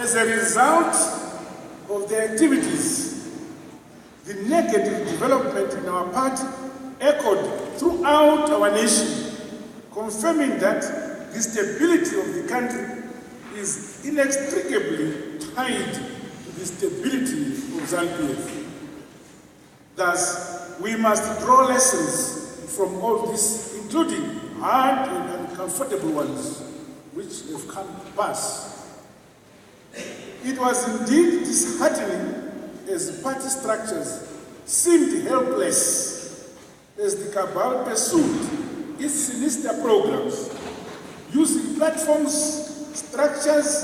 As a result of the activities, the negative development in our party echoed throughout our nation, confirming that the stability of the country is inextricably tied to the stability of ZANU-PF. Thus, we must draw lessons from all this, including hard and uncomfortable ones, which have come to pass. It was indeed disheartening as party structures seemed helpless as the cabal pursued its sinister programs, using platforms, structures,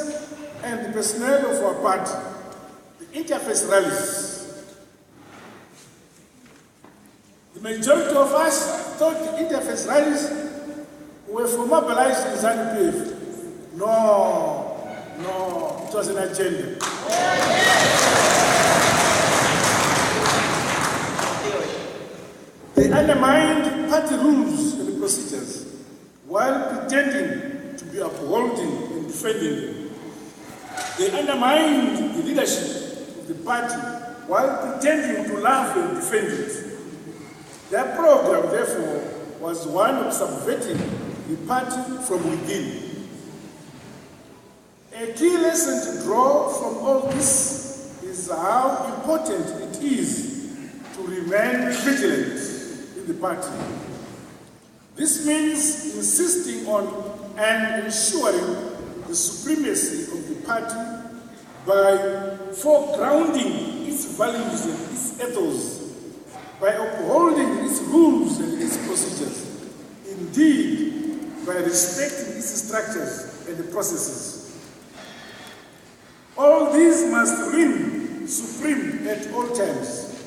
and the personnel of our party, the interface rallies. The majority of us thought the interface rallies were for mobilizing ZANU-PF. No, it was an agenda. They undermined party rules and procedures while pretending to be upholding and defending them. They undermined the leadership of the party while pretending to love and defend it. Their program, therefore, was one of subverting the party from within. A key lesson to draw from all this is how important it is to remain vigilant in the party. This means insisting on and ensuring the supremacy of the party by foregrounding its values and its ethos, by upholding its rules and its procedures, indeed, by respecting its structures and the processes. All these must reign supreme at all times,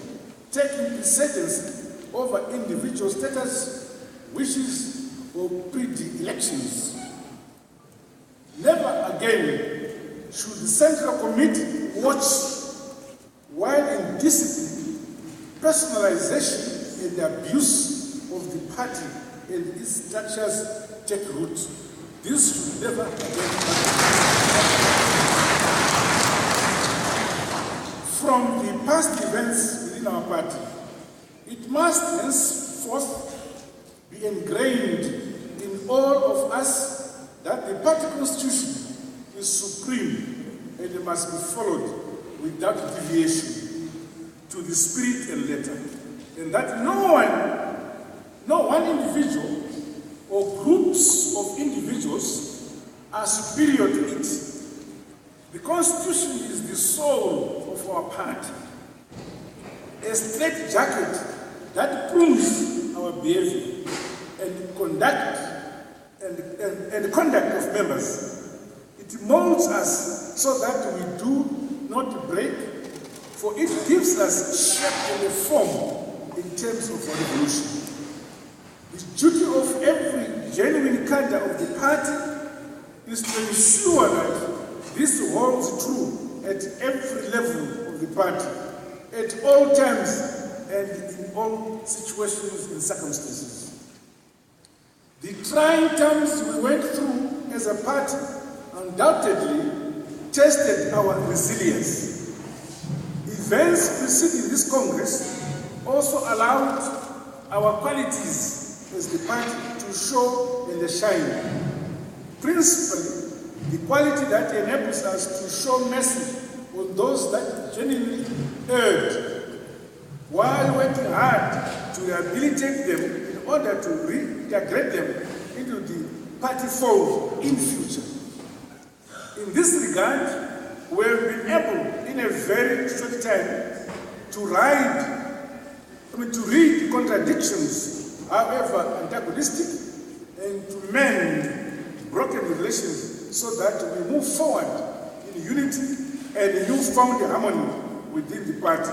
taking precedence over individual status, wishes, or predilections. Never again should the Central Committee watch while indiscipline, personalization, and abuse of the party and its structures take root. This should never again happen. From the past events within our party, it must henceforth be ingrained in all of us that the party constitution is supreme and it must be followed without deviation to the spirit and letter, and that no one individual or groups of individuals are superior to it. The Constitution is the soul of our party, a straitjacket that proves our behavior and conduct of members. It molds us so that we do not break, for it gives us shape and a form in terms of our evolution. The duty of every genuine cadre of the party is to ensure that this holds true at every level of the party, at all times and in all situations and circumstances. The trying times we went through as a party undoubtedly tested our resilience. Events preceding this Congress also allowed our qualities as the party to show and shine. Principally, the quality that enables us to show mercy on those that genuinely erred, while working hard to rehabilitate them in order to reintegrate them into the party fold in future. In this regard, we have been able, in a very short time, to read contradictions, however antagonistic, and to mend broken relations so that we move forward in unity and newfound harmony within the party.